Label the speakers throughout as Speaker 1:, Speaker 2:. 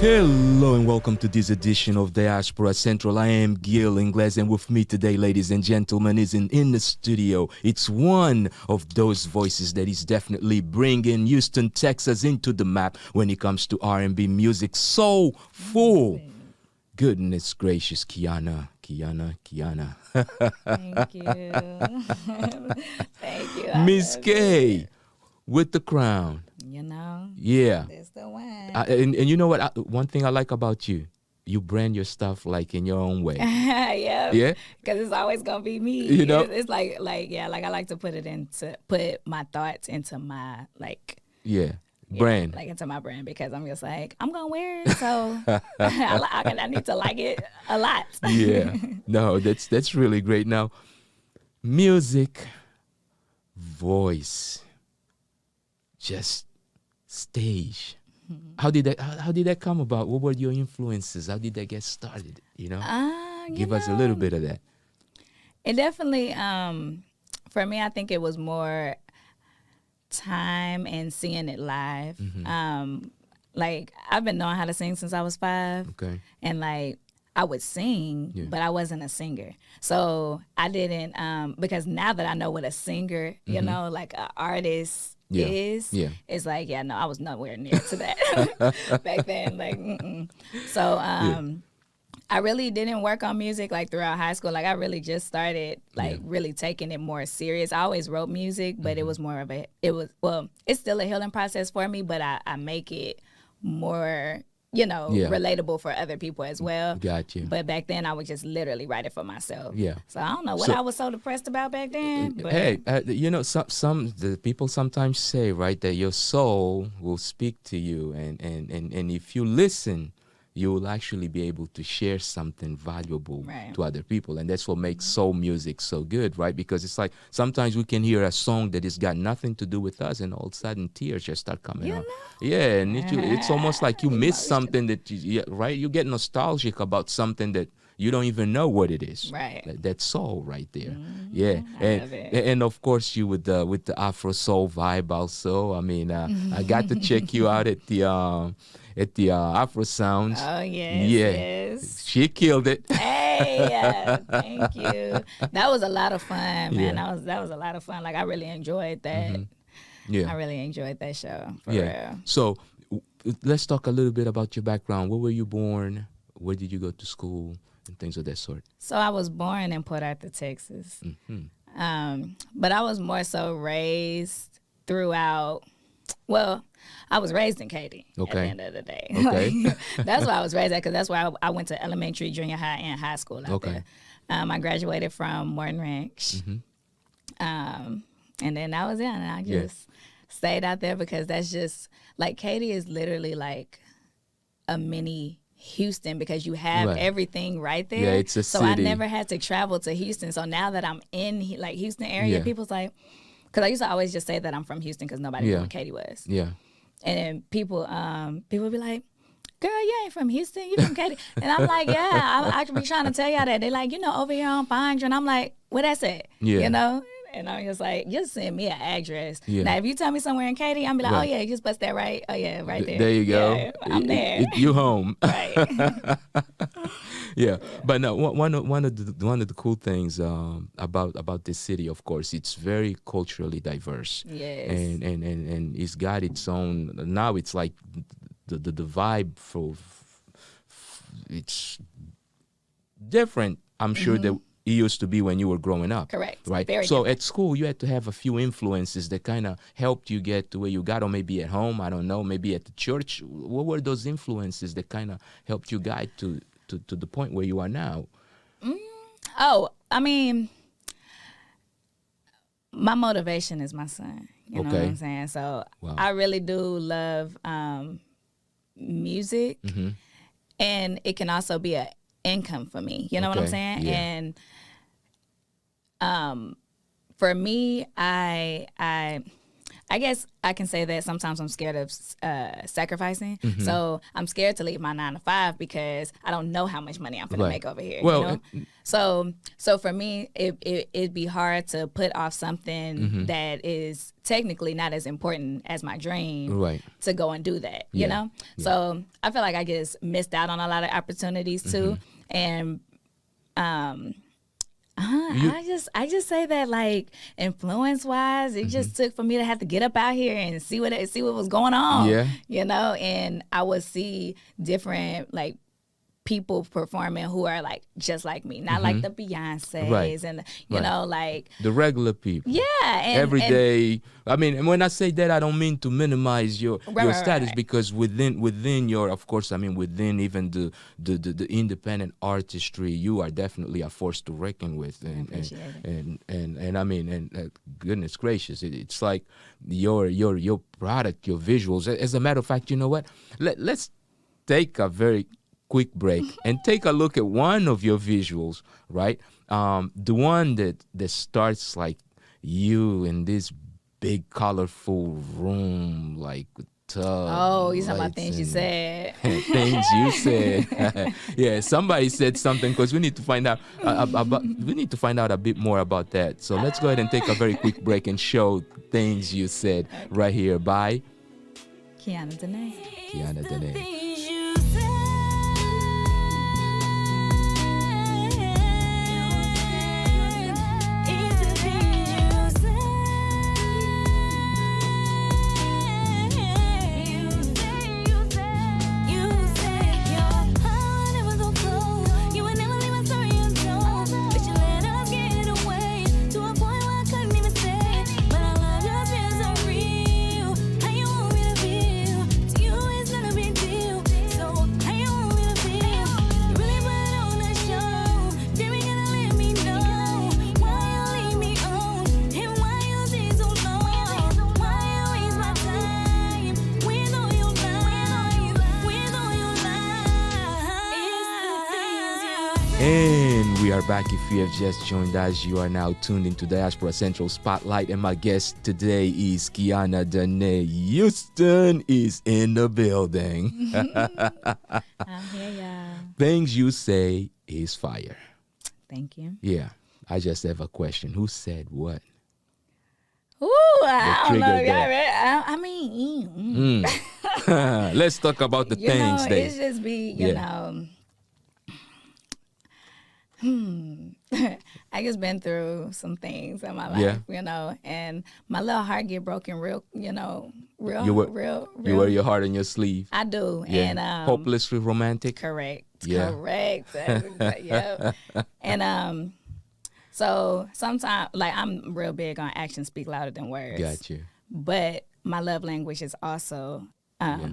Speaker 1: Hello and welcome to this edition of Diaspora Central. I am Gil Ingles, and with me today, ladies and gentlemen, is in the studio. It's one of those voices that is definitely bringing Houston, Texas into the map when it comes to R&B music. Soulful. Goodness gracious, Kiana.
Speaker 2: Thank you. Thank you.
Speaker 1: Miss K with the crown.
Speaker 2: You know?
Speaker 1: Yeah.
Speaker 2: That's the one.
Speaker 1: And you know what? One thing I like about you, you brand your stuff like in your own way.
Speaker 2: Yeah.
Speaker 1: Yeah?
Speaker 2: Because it's always going to be me.
Speaker 1: You know?
Speaker 2: It's like I like to put my thoughts into my,
Speaker 1: Yeah. Brand.
Speaker 2: into my brand, because I'm just like, I'm going to wear it. So I need to like it a lot.
Speaker 1: Yeah. No, that's really great. Now, music, voice, just stage. How did that come about? What were your influences? How did that get started? Give us a little bit of that.
Speaker 2: It definitely, for me, I think it was more time and seeing it live. I've been knowing how to sing since I was 5.
Speaker 1: Okay.
Speaker 2: And I would sing, but I wasn't a singer. So I didn't, because now that I know what a singer, an artist is, it's I was nowhere near to that back then. So I really didn't work on music throughout high school. I really just started really taking it more serious. I always wrote music, but it was more of it's still a healing process for me, but I make it more relatable for other people as well.
Speaker 1: Got you.
Speaker 2: But back then I would just literally write it for myself.
Speaker 1: Yeah.
Speaker 2: So I don't know what I was so depressed about back then. But
Speaker 1: hey, some the people sometimes say, right, that your soul will speak to you, and if you listen, you will actually be able to share something valuable to other people. And that's what makes soul music so good, right? Because it's like sometimes we can hear a song that has got nothing to do with us, and all of a sudden tears just start coming out. Yeah, and it's almost like you miss something that, right? You get nostalgic about something that you don't even know what it is.
Speaker 2: Right.
Speaker 1: That's soul right there.
Speaker 2: Mm-hmm.
Speaker 1: Yeah.
Speaker 2: I love it.
Speaker 1: And of course you with the Afro soul vibe also. I mean, I got to check you out at the Afro Sounds.
Speaker 2: Oh, yes.
Speaker 1: Yeah.
Speaker 2: Yes.
Speaker 1: She killed it.
Speaker 2: Hey, thank you. That was a lot of fun, man.
Speaker 1: Yeah.
Speaker 2: That was a lot of fun. I really enjoyed that.
Speaker 1: Yeah.
Speaker 2: I really enjoyed that show, for real.
Speaker 1: So let's talk a little bit about your background. Where were you born? Where did you go to school? And things of that sort.
Speaker 2: So I was born in Port Arthur, Texas. But I was more so raised throughout, I was raised in Katy at the end of the day.
Speaker 1: Okay.
Speaker 2: That's where I was raised at, because that's where I went to elementary, junior high, and high school out there. I graduated from Morton Ranch. And then that was it. And I just stayed out there, because that's just, Katy is literally like a mini Houston, because you have everything right there.
Speaker 1: Yeah, it's a city.
Speaker 2: So I never had to travel to Houston. So now that I'm in Houston area, people's like, because I used to always just say that I'm from Houston, because nobody knew what Katy was.
Speaker 1: Yeah.
Speaker 2: And then people be like, girl, you ain't from Houston, you from Katy. And I'm like, yeah, I be trying to tell y'all that. They're like, over here on Fondren. And I'm like, where that's at?
Speaker 1: Yeah.
Speaker 2: And I'm just like, just send me an address.
Speaker 1: Yeah.
Speaker 2: Now, if you tell me somewhere in Katy, I'm be like, oh, yeah, just bust that right. Oh, yeah, right there.
Speaker 1: There you go.
Speaker 2: Yeah, I'm there.
Speaker 1: You home.
Speaker 2: Right.
Speaker 1: Yeah. But no, one of the cool things about this city, of course, it's very culturally diverse.
Speaker 2: Yes.
Speaker 1: And it's got its own. Now it's like the vibe for it's different. I'm sure that it used to be when you were growing up.
Speaker 2: Correct.
Speaker 1: Right.
Speaker 2: Very
Speaker 1: so
Speaker 2: different.
Speaker 1: at school, you had to have a few influences that kind of helped you get to where you got, or maybe at home. I don't know. Maybe at the church. What were those influences that kind of helped you guide to the point where you are now?
Speaker 2: Oh, I mean, my motivation is my son. You know what I'm saying? So I really do love music, and it can also be an income for me. You know what I'm saying?
Speaker 1: Yeah.
Speaker 2: And for me, I I guess I can say that sometimes I'm scared of sacrificing.
Speaker 1: Mm-hmm.
Speaker 2: So I'm scared to leave my 9 to 5 because I don't know how much money I'm going to make over here.
Speaker 1: Well,
Speaker 2: you know? So for me, it'd be hard to put off something
Speaker 1: mm-hmm.
Speaker 2: that is technically not as important as my dream
Speaker 1: right.
Speaker 2: to go and do that, you know? Yeah. So I feel like I just missed out on a lot of opportunities too. Mm-hmm. And I just say that, like, influence wise, it just took for me to have to get up out here and see what was going on. Yeah. You know, and I would see different, like, people performing who are like just like me, not like the Beyoncés and you know, like
Speaker 1: the regular people.
Speaker 2: Yeah,
Speaker 1: every day. I mean, and when I say that, I don't mean to minimize your status because within your, of course, I mean within even the independent artistry, you are definitely a force to reckon with. And I mean, and goodness gracious, it's like your product, your visuals. As a matter of fact, you know what? Let's take a very quick break and take a look at one of your visuals, right? The one that starts like you in this big colorful room, like with tub.
Speaker 2: Oh, you talking about things you said.
Speaker 1: Things you said. Yeah, somebody said something because we need to find out a bit more about that. So let's go ahead and take a very quick break and show things you said right here by
Speaker 2: Kiana Danae.
Speaker 1: Kiana Danae. And we are back. If you have just joined us, you are now tuned into Diaspora Central Spotlight, and my guest today is Kiana Danae. Houston is in the building.
Speaker 2: I'm here, y'all.
Speaker 1: Things you say is fire.
Speaker 2: Thank you.
Speaker 1: Yeah. I just have a question. Who said what?
Speaker 2: Ooh, I don't know. I mean,
Speaker 1: let's talk about the things.
Speaker 2: It's just you know. I just been through some things in my life, you know, and my little heart get broken real. You wear
Speaker 1: your heart on your sleeve.
Speaker 2: I do,
Speaker 1: yeah.
Speaker 2: And
Speaker 1: hopelessly romantic.
Speaker 2: Correct.
Speaker 1: Yeah.
Speaker 2: Correct. Yep. And so sometimes, like, I'm real big on actions speak louder than words.
Speaker 1: Got you.
Speaker 2: But my love language is also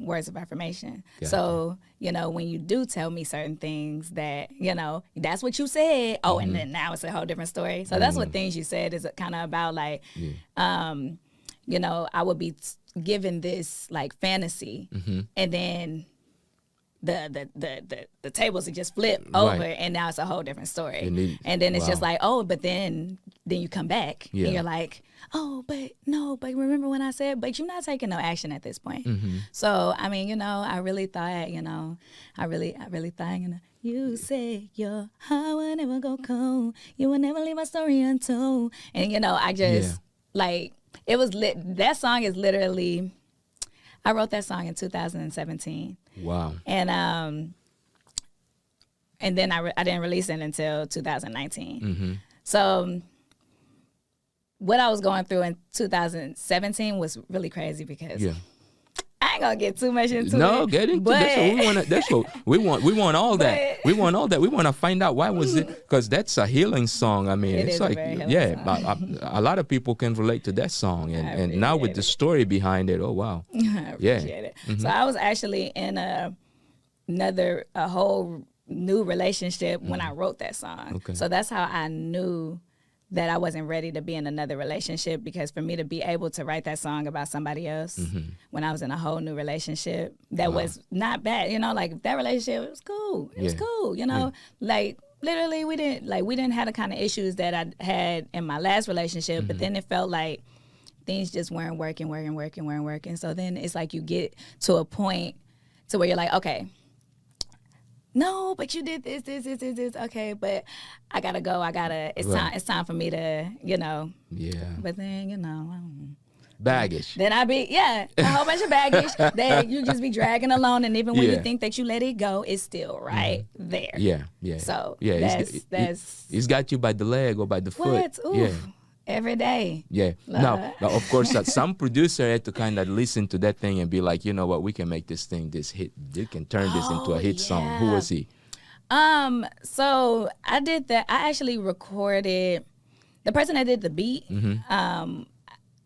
Speaker 2: words of affirmation.
Speaker 1: Got
Speaker 2: so, you know, when you do tell me certain things that, you know, that's what you said. Oh, and then now it's a whole different story. So that's what things you said is kind of about, like, you know, I would be given this like fantasy and then the tables would just flip over and now it's a whole different story. And then it's just like, oh, but then you come back and you're like, oh, but remember when I said, but you're not taking no action at this point. So, I mean, you know, I really thought, you know, you say your heart will never go cold. You will never leave my story untold. And, you know, I just, like, it was that song is literally, I wrote that song in 2017.
Speaker 1: Wow.
Speaker 2: And then I didn't release it until 2019. So what I was going through in 2017 was really crazy because I ain't gonna get too much into it.
Speaker 1: No, get into it. That's what we want. We want all that. We want all that. We want to find out why was it, because that's a healing song. I mean, it's like, a lot of people can relate to that song, and now with the story behind it, oh wow,
Speaker 2: I appreciate it. So I was actually in a whole new relationship when I wrote that song.
Speaker 1: Okay.
Speaker 2: So that's how I knew that I wasn't ready to be in another relationship, because for me to be able to write that song about somebody else when I was in a whole new relationship that was not bad, you know, like that relationship was cool. It was cool, you know, like literally we didn't have the kind of issues that I had in my last relationship, but then it felt like things just weren't working. So then it's like you get to a point to where you're like, okay, no, but you did this. Okay, but I gotta go. It's time for me to,
Speaker 1: Yeah.
Speaker 2: But then,
Speaker 1: Baggage.
Speaker 2: Then a whole bunch of baggage that you just be dragging along, and even when you think that you let it go, it's still right there.
Speaker 1: Yeah.
Speaker 2: So
Speaker 1: it's got you by the leg or by the foot.
Speaker 2: Every day.
Speaker 1: Yeah. Now, of course, some producer had to kind of listen to that thing and be like, you know what, we can make this hit. You can turn this into a hit song. Who was he?
Speaker 2: So I did that. I actually recorded. The person that did the beat.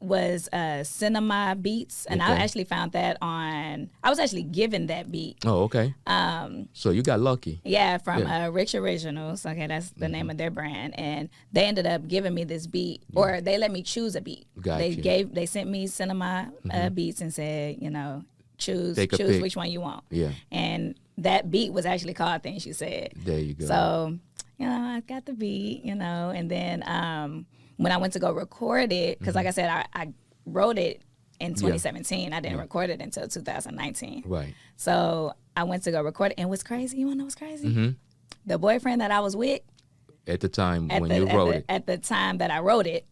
Speaker 2: Was Cinema Beats, and I actually found that I was actually given that beat.
Speaker 1: Oh, okay. So you got lucky.
Speaker 2: Yeah, from Rich Originals. Okay, that's the name of their brand, and they ended up giving me this beat, or they let me choose a beat.
Speaker 1: Gotcha.
Speaker 2: They sent me Cinema Beats and said, choose which one you want.
Speaker 1: Yeah.
Speaker 2: And that beat was actually called Things You Said.
Speaker 1: There you go.
Speaker 2: So, I got the beat, and then when I went to go record it, because like I said, I wrote it in 2017. I didn't record it until 2019.
Speaker 1: Right.
Speaker 2: So I went to go record it. And what's crazy, you want to know what's crazy? The boyfriend that I was with.
Speaker 1: At the time when you wrote it.
Speaker 2: At the time that I wrote it.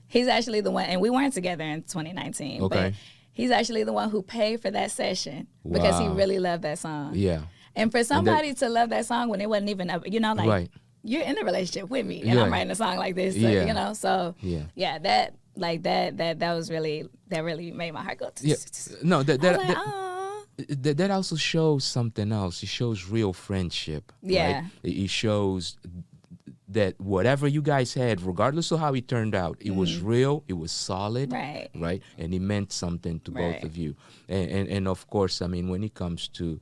Speaker 2: He's actually the one, and we weren't together in 2019.
Speaker 1: Okay.
Speaker 2: But he's actually the one who paid for that session because he really loved that song.
Speaker 1: Yeah.
Speaker 2: And for somebody to love that song when it wasn't even,
Speaker 1: right.
Speaker 2: You're in a relationship with me, and I'm writing a song like this, so, that really made my heart go.
Speaker 1: No, that also shows something else. It shows real friendship.
Speaker 2: Yeah.
Speaker 1: Right? It shows that whatever you guys had, regardless of how it turned out, it was real, it was solid, right? And it meant something to both of you. And of course, I mean, when it comes to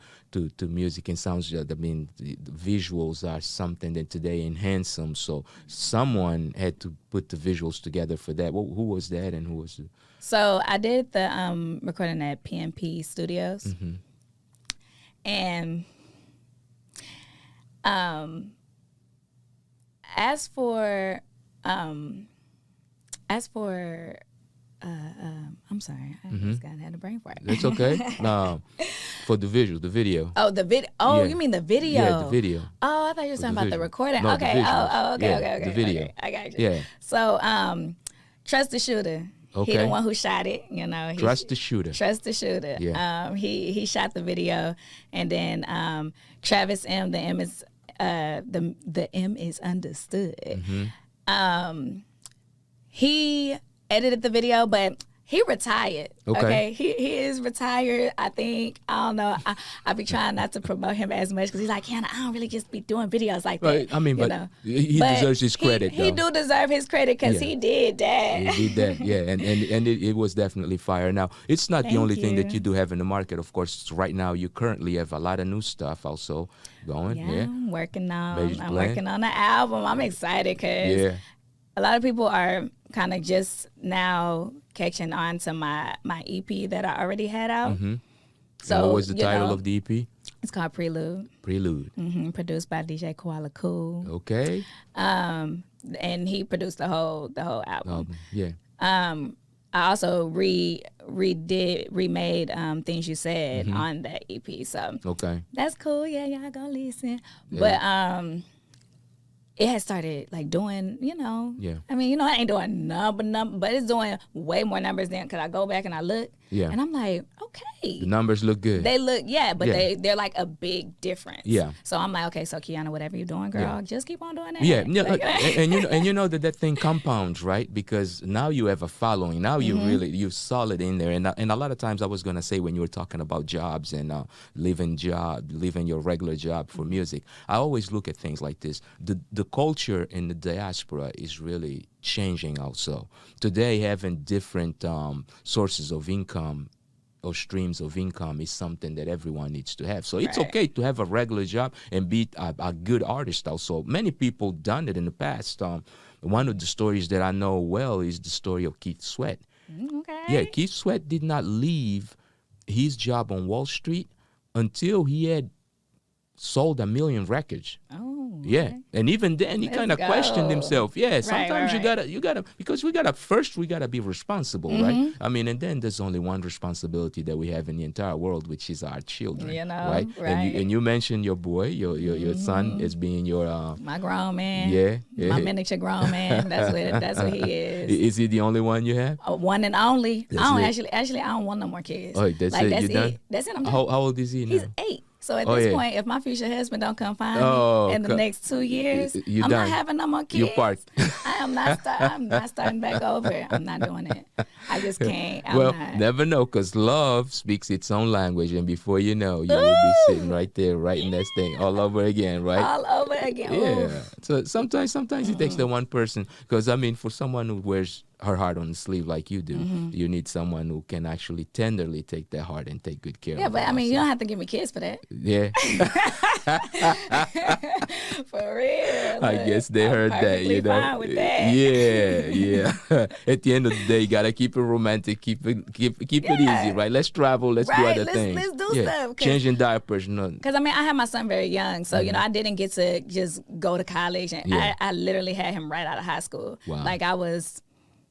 Speaker 1: music and sounds, I mean, the visuals are something that today enhance them. So someone had to put the visuals together for that. Who was that, and who was it?
Speaker 2: So I did the recording at PNP Studios, and As for I'm sorry, I just had a brain fart.
Speaker 1: It's okay. For the video.
Speaker 2: Oh, the video. Oh, you mean the video?
Speaker 1: Yeah, the video.
Speaker 2: Oh, I thought you were talking about the recording.
Speaker 1: No,
Speaker 2: okay. Okay.
Speaker 1: The video.
Speaker 2: Okay. I got you.
Speaker 1: Yeah.
Speaker 2: So, Trust the Shooter.
Speaker 1: Okay.
Speaker 2: He the one who shot it.
Speaker 1: Trust the Shooter.
Speaker 2: Trust the Shooter.
Speaker 1: Yeah.
Speaker 2: He shot the video, and then Travis M. The M is the M is understood. He edited the video, but he retired. Okay. He is retired, I think. I don't know. I be trying not to promote him as much because he's like, Kiana, I don't really just be doing videos like that.
Speaker 1: Right. I mean, but he deserves his credit.
Speaker 2: He do deserve his credit because he did that.
Speaker 1: He did that, yeah. And it was definitely fire. Now, it's not the only thing that you do have in the market. Of course, right now you currently have a lot of new stuff also going. Yeah.
Speaker 2: I'm working on the album. I'm excited because a lot of people are kind of just now catching on to my EP that I already had out.
Speaker 1: So what was the title of the EP?
Speaker 2: It's called Prelude. Produced by DJ Koala Cool.
Speaker 1: Okay.
Speaker 2: And he produced the whole album.
Speaker 1: Yeah.
Speaker 2: I also remade Things You Said on that EP. So that's cool. Yeah, y'all go listen. Yeah. But it has started like doing, I mean, I ain't doing number, but it's doing way more numbers than, because I go back and I look, and I'm like, okay.
Speaker 1: The numbers look good.
Speaker 2: They look, but they're like a big difference. Yeah. So I'm like, okay, so Kiana, whatever you're doing, girl, just keep on doing that.
Speaker 1: Yeah, and you know that thing compounds, right? Because now you have a following. Now you're solid in there. And a lot of times I was gonna say, when you were talking about jobs and leaving your regular job for music, I always look at things like this. The culture in the diaspora is really changing also. Today, having different sources of income or streams of income is something that everyone needs to have. So it's okay to have a regular job and be a good artist also. Many people done it in the past. One of the stories that I know well is the story of Keith Sweat.
Speaker 2: Okay.
Speaker 1: Yeah, Keith Sweat did not leave his job on Wall Street until he had sold 1 million records.
Speaker 2: Oh.
Speaker 1: Yeah, and even then he kind of questioned himself. Yeah, sometimes
Speaker 2: right.
Speaker 1: you gotta because we gotta be responsible, right? I mean, and then there's only one responsibility that we have in the entire world, which is our children,
Speaker 2: You know,
Speaker 1: right? And you mentioned your boy, your son as being your
Speaker 2: my grown man.
Speaker 1: Yeah,
Speaker 2: my miniature grown man. That's what he is.
Speaker 1: Is he the only one you have?
Speaker 2: One and only.
Speaker 1: That's
Speaker 2: I don't
Speaker 1: it.
Speaker 2: actually I don't want no more kids.
Speaker 1: Oh, that's
Speaker 2: like
Speaker 1: it.
Speaker 2: that's
Speaker 1: You done?
Speaker 2: it. That's it. I'm done.
Speaker 1: How old is he now?
Speaker 2: He's 8. So at this point, if my future husband don't come find me in the next 2 years, I'm not having no more kids.
Speaker 1: You parked.
Speaker 2: I'm not starting back over. I'm not doing it. I just can't.
Speaker 1: Never know, because love speaks its own language, and before you know, you will be sitting right there writing that thing all over again, right?
Speaker 2: All over again.
Speaker 1: Yeah.
Speaker 2: Oof.
Speaker 1: So sometimes it takes the one person, because I mean, for someone who wears her heart on the sleeve like you do, you need someone who can actually tenderly take their heart and take good care of it.
Speaker 2: Yeah, but I mean, you don't have to give me kids for that.
Speaker 1: Yeah.
Speaker 2: For real.
Speaker 1: I guess they heard that, you know.
Speaker 2: Fine with that.
Speaker 1: Yeah. At the end of the day, you gotta keep it romantic, keep it easy, right? Let's travel, let's do other things.
Speaker 2: Let's do stuff.
Speaker 1: Changing diapers, no.
Speaker 2: Because I mean, I had my son very young, so you know, I didn't get to just go to college, and I literally had him right out of high school.
Speaker 1: Wow.
Speaker 2: Like I was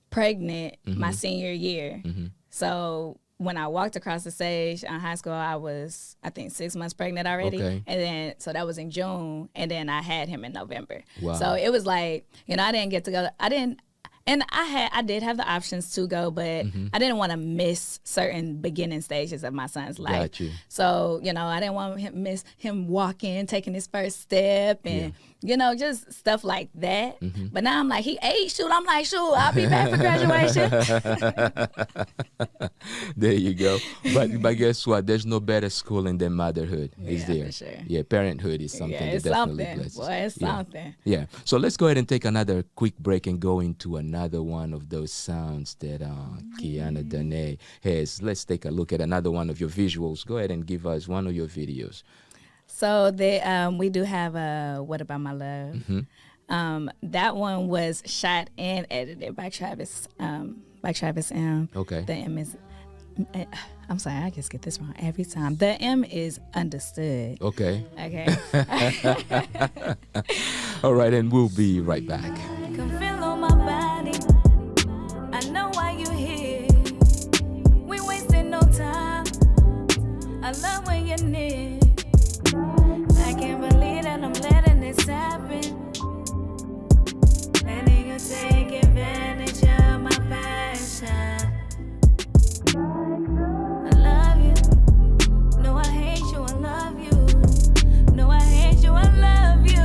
Speaker 2: pregnant my senior year, so when I walked across the stage in high school, I was, I think, 6 months pregnant already.
Speaker 1: Okay.
Speaker 2: And then, so that was in June, and then I had him in November.
Speaker 1: Wow.
Speaker 2: So it was like, you know, I didn't get to go. And I did have the options to go, but I didn't want to miss certain beginning stages of my son's life.
Speaker 1: Got you.
Speaker 2: So, you know, I didn't want him miss him walking, taking his first step, and you know, just stuff like that. But now I'm like, he 8, shoot. I'm like, shoot, I'll be back for graduation.
Speaker 1: There you go. But guess what? There's no better schooling than motherhood. Is there?
Speaker 2: For sure.
Speaker 1: Yeah, parenthood is something that
Speaker 2: it's
Speaker 1: definitely
Speaker 2: something.
Speaker 1: blesses.
Speaker 2: Boy, it's something.
Speaker 1: Yeah. So let's go ahead and take another quick break and go into another one of those sounds that Kiana Danae has. Let's take a look at another one of your visuals. Go ahead and give us one of your videos.
Speaker 2: So we do have a What About My Love? That one was shot and edited by Travis M.
Speaker 1: Okay.
Speaker 2: The M is, I'm sorry, I just get this wrong every time. The M is understood.
Speaker 1: Okay.
Speaker 2: Okay.
Speaker 1: All right, and we'll be right back.
Speaker 2: Can feel on my body. I know why you here. We wasting no time. I love when you're near. I can't believe that I'm letting this happen. Letting you take advantage of my passion. I love you. No, I hate you. I love you. No, I hate you. I love you.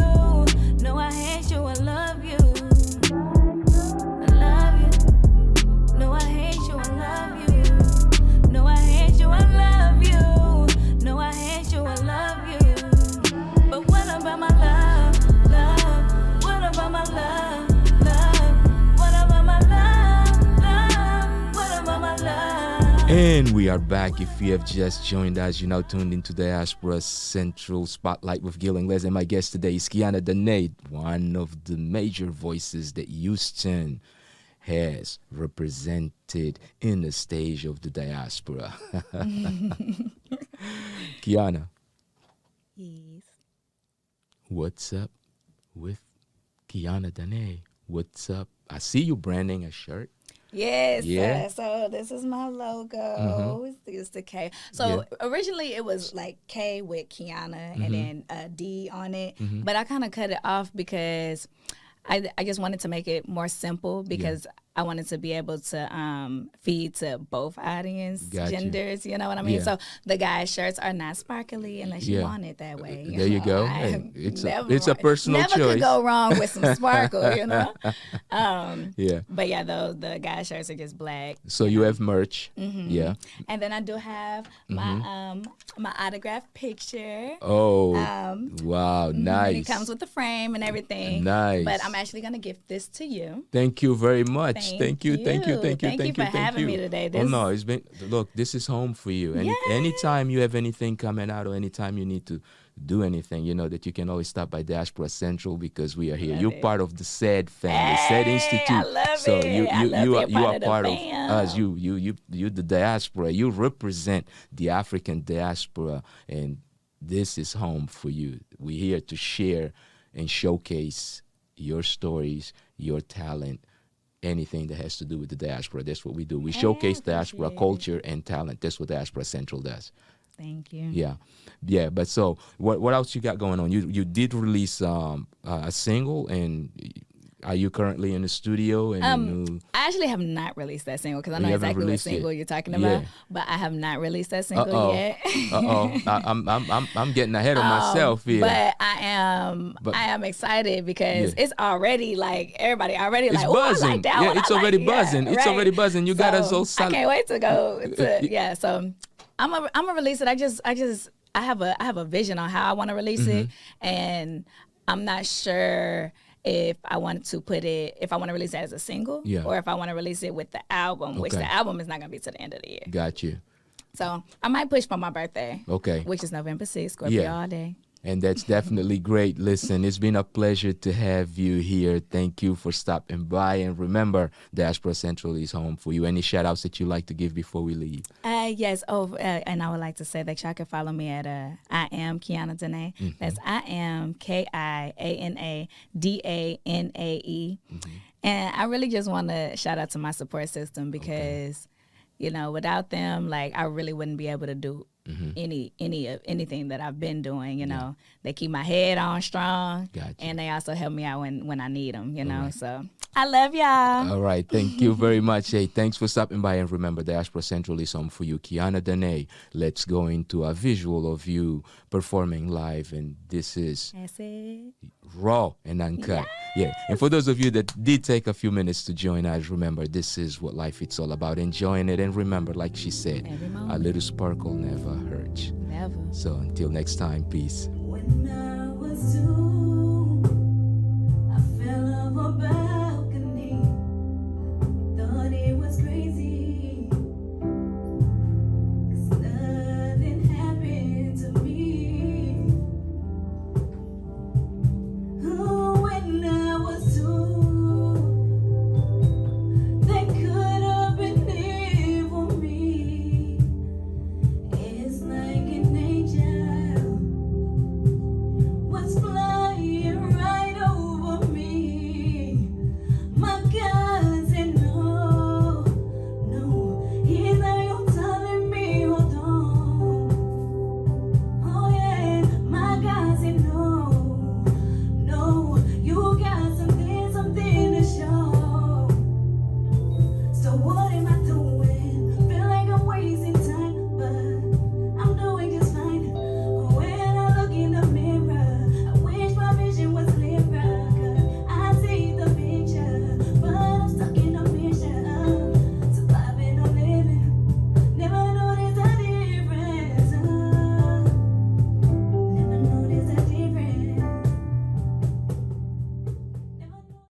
Speaker 2: No, I hate you. I love you. I love you. No, I hate you. I love you. No, I hate you. I love you. No, I hate you. I love you. But what about my love, love? What about my love, love? What about my love, love? What about my love?
Speaker 1: And we are back. If you have just joined us, you're now tuned into Diaspora Central Spotlight with Gil and Les. And my guest today is Kiana Danae, one of the major voices that Houston has represented in the stage of the diaspora. Kiana.
Speaker 2: Yes.
Speaker 1: What's up with Kiana Danae? What's up? I see you branding a shirt.
Speaker 2: Yes.
Speaker 1: Yeah.
Speaker 2: So this is my logo. It's the K. So originally it was like K with Kiana and then a D on it. But I kind of cut it off because I just wanted to make it more simple because I wanted to be able to feed to both audience genders, you know what I mean? So the guys' shirts are not sparkly unless you want it that way.
Speaker 1: There you go. Hey, it's a personal choice.
Speaker 2: Never could go wrong with some sparkle, you know? But yeah, the guys' shirts are just black.
Speaker 1: So you have merch. Yeah.
Speaker 2: And then I do have my my autograph picture.
Speaker 1: Oh, wow, nice.
Speaker 2: It comes with the frame and everything.
Speaker 1: Nice.
Speaker 2: But I'm actually going to gift this to you.
Speaker 1: Thank you very much. Thank you
Speaker 2: Thank you for having me today.
Speaker 1: No, it's been, look, this is home for you. And anytime you have anything coming out or anytime you need to do anything, you know that you can always stop by Diaspora Central because we are here. You're part of the SAID family, SAID Institute.
Speaker 2: I love
Speaker 1: so
Speaker 2: it.
Speaker 1: you are part of
Speaker 2: fam.
Speaker 1: us. You the diaspora. You represent the African diaspora, and this is home for you. We're here to share and showcase your stories, your talent, anything that has to do with the diaspora. That's what we do. We showcase diaspora culture and talent. That's what Diaspora Central does.
Speaker 2: Thank you.
Speaker 1: Yeah. But so, what else you got going on? You did release a single, and are you currently in the studio? And
Speaker 2: I actually have not released that single because I know exactly what single you're talking about, but I have not released that single yet.
Speaker 1: I'm getting ahead of myself here.
Speaker 2: But I am excited because it's already like everybody already
Speaker 1: it's
Speaker 2: like
Speaker 1: buzzing.
Speaker 2: I like that one.
Speaker 1: It's already buzzing.
Speaker 2: Yeah,
Speaker 1: it's already buzzing. You got us so
Speaker 2: I can't wait to go to So I'm a release it. I have a vision on how I want to release it, and I'm not sure if I want to release it as a single or if I want to release it with the album, which the album is not going to be to the end of the year.
Speaker 1: Got you.
Speaker 2: So I might push for my birthday.
Speaker 1: Okay.
Speaker 2: Which is November 6th, Scorpio all day.
Speaker 1: And that's definitely great. Listen, it's been a pleasure to have you here. Thank you for stopping by. And remember, Diaspora Central is home for you. Any shout outs that you'd like to give before we leave?
Speaker 2: Yes. And I would like to say that y'all can follow me at I am Kiana Danae. That's I am KIANA DANAE. And I really just want to shout out to my support system because, you know, without them, like I really wouldn't be able to do anything that I've been doing. You know, they keep my head on strong, and they also help me out when I need them. You know, so I love y'all.
Speaker 1: All right, thank you very much. Hey, thanks for stopping by, and remember, Diaspora Central is home for you. Kiana Danae, let's go into a visual of you performing live, and this is raw and uncut. Yeah, and for those of you that did take a few minutes to join us, remember, this is what life is all about, enjoying it, and remember, like she said, a little sparkle never hurts.
Speaker 2: Never.
Speaker 1: So until next time, peace.
Speaker 3: When I was doomed, I fell off a bed.